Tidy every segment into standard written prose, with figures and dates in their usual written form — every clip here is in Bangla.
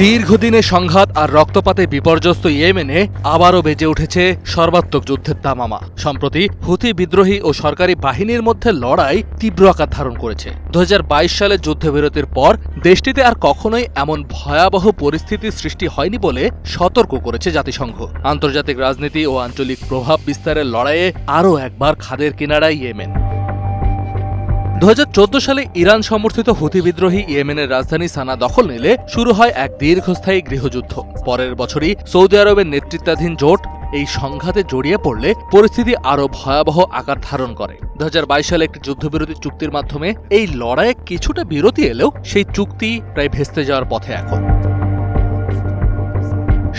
দীর্ঘদিনের সংঘাত আর রক্তপাতে বিপর্যস্ত ইয়েমেনে আবারও বেজে উঠেছে সর্বাত্মক যুদ্ধের দামামা। সম্প্রতি হুথি বিদ্রোহী ও সরকারি বাহিনীর মধ্যে লড়াই তীব্র আকার ধারণ করেছে। 2022 সালে যুদ্ধবিরতির পর দেশটিতে আর কখনোই এমন ভয়াবহ পরিস্থিতির সৃষ্টি হয়নি বলে সতর্ক করেছে জাতিসংঘ। আন্তর্জাতিক রাজনীতি ও আঞ্চলিক প্রভাব বিস্তারের লড়াইয়ে আরও একবার খাদের কিনারায় ইয়েমেন। 2014 সালে ইরান সমর্থিত হুথি বিদ্রোহী ইয়েমেনের রাজধানী সানা দখল নিলে শুরু হয় এক দীর্ঘস্থায়ী গৃহযুদ্ধ। পরের বছরই সৌদি আরবের নেতৃত্বাধীন জোট এই সংঘাতে জড়িয়ে পড়লে পরিস্থিতি আরও ভয়াবহ আকার ধারণ করে। 2022 সালে একটি যুদ্ধবিরতি চুক্তির মাধ্যমে এই লড়াইয়ে কিছুটা বিরতি এলেও সেই চুক্তি প্রায় ভেস্তে যাওয়ার পথে এখন।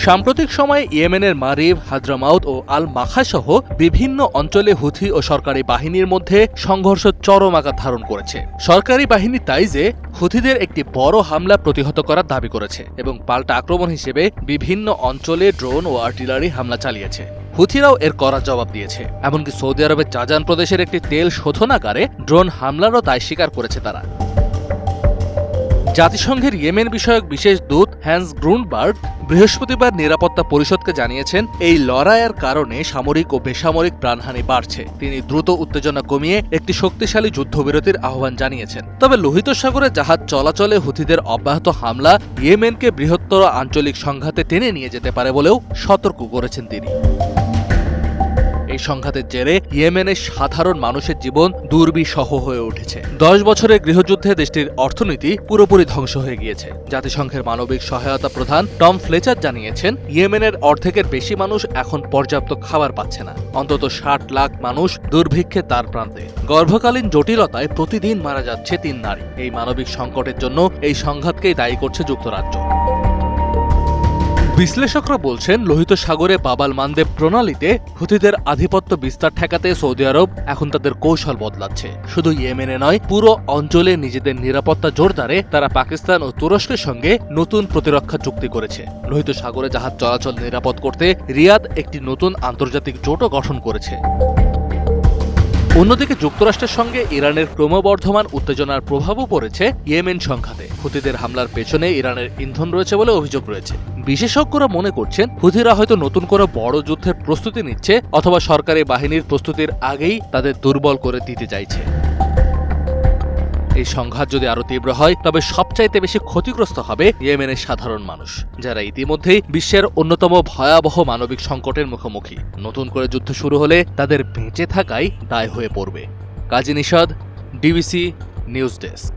সাম্প্রতিক সময়ে ইয়েমেনের মারিব, হাদ্রামাউত ও আল মাখা সহ বিভিন্ন অঞ্চলে হুথি ও সরকারি বাহিনীর মধ্যে সংঘর্ষ চরম আকার ধারণ করেছে। সরকারি বাহিনী তাইজে হুথিদের একটি বড় হামলা প্রতিহত করার দাবি করেছে এবং পাল্টা আক্রমণ হিসেবে বিভিন্ন অঞ্চলে ড্রোন ও আর্টিলারি হামলা চালিয়েছে। হুথিরাও এর কড়া জবাব দিয়েছে। এমনকি সৌদি আরবের জাজান প্রদেশের একটি তেল শোধনাগারে ড্রোন হামলারও দায় স্বীকার করেছে তারা। জাতিসংঘের ইয়েমেন বিষয়ক বিশেষ দূত হ্যান্স গ্রুনবার্গ বৃহস্পতিবার নিরাপত্তা পরিষদকে জানিয়েছেন, এই লড়াইয়ের কারণে সামরিক ও বেসামরিক প্রাণহানি বাড়ছে। তিনি দ্রুত উত্তেজনা কমিয়ে একটি শক্তিশালী যুদ্ধবিরতির আহ্বান জানিয়েছেন। তবে লোহিত সাগরে জাহাজ চলাচলে হুথিদের অব্যাহত হামলা ইয়েমেনকে বৃহত্তর আঞ্চলিক সংঘাতে টেনে নিয়ে যেতে পারে বলেও সতর্ক করেছেন তিনি। এই সংঘাতের জেরে ইয়েমেনের সাধারণ মানুষের জীবন দুর্বিষহ হয়ে উঠেছে। 10 বছরের গৃহযুদ্ধে দেশটির অর্থনীতি পুরোপুরি ধ্বংস হয়ে গিয়েছে। জাতিসংঘের মানবিক সহায়তা প্রধান টম ফ্লেচার জানিয়েছেন, ইয়েমেনের অর্ধেকের বেশি মানুষ এখন পর্যাপ্ত খাবার পাচ্ছে না। অন্তত 60 লাখ মানুষ দুর্ভিক্ষে তার প্রান্তে। গর্ভকালীন জটিলতায় প্রতিদিন মারা যাচ্ছে 3 নারী। এই মানবিক সংকটের জন্য এই সংঘাতকেই দায়ী করছে যুক্তরাজ্য। বিশ্লেষকরা বলছেন, লোহিত সাগরে বাবাল মানদেব প্রণালীতে হুথিদের আধিপত্য বিস্তার ঠেকাতে সৌদি আরব এখন তাদের কৌশল বদলাচ্ছে। শুধু ইয়েমেনে নয়, পুরো অঞ্চলে নিজেদের নিরাপত্তা জোরদারে তারা পাকিস্তান ও তুরস্কের সঙ্গে নতুন প্রতিরক্ষা চুক্তি করেছে। লোহিত সাগরে জাহাজ চলাচল নিরাপদ করতে রিয়াদ একটি নতুন আন্তর্জাতিক জোটও গঠন করেছে। অন্যদিকে যুক্তরাষ্ট্রের সঙ্গে ইরানের ক্রমবর্ধমান উত্তেজনার প্রভাবও পড়েছে ইয়েমেন সংঘাতে। হুথিদের হামলার পেছনে ইরানের ইন্ধন রয়েছে বলে অভিযোগ রয়েছে। বিশেষজ্ঞরা মনে করছেন, হুথিরা হয়তো নতুন করে বড় যুদ্ধের প্রস্তুতি নিচ্ছে অথবা সরকারি বাহিনীর প্রস্তুতির আগেই তাদের দুর্বল করে দিতে চাইছে। এই সংঘাত যদি আরো তীব্র হয় তবে সবচাইতে বেশি ক্ষতিগ্রস্ত হবে ইয়েমেনের সাধারণ মানুষ, যারা ইতিমধ্যেই বিশ্বের অন্যতম ভয়াবহ মানবিক সংকটের মুখোমুখি। নতুন করে যুদ্ধ শুরু হলে তাদের বেঁচে থাকাই দায় হয়ে পড়বে। কাজী নিশাদ, ডিবিসি নিউজ ডেস্ক।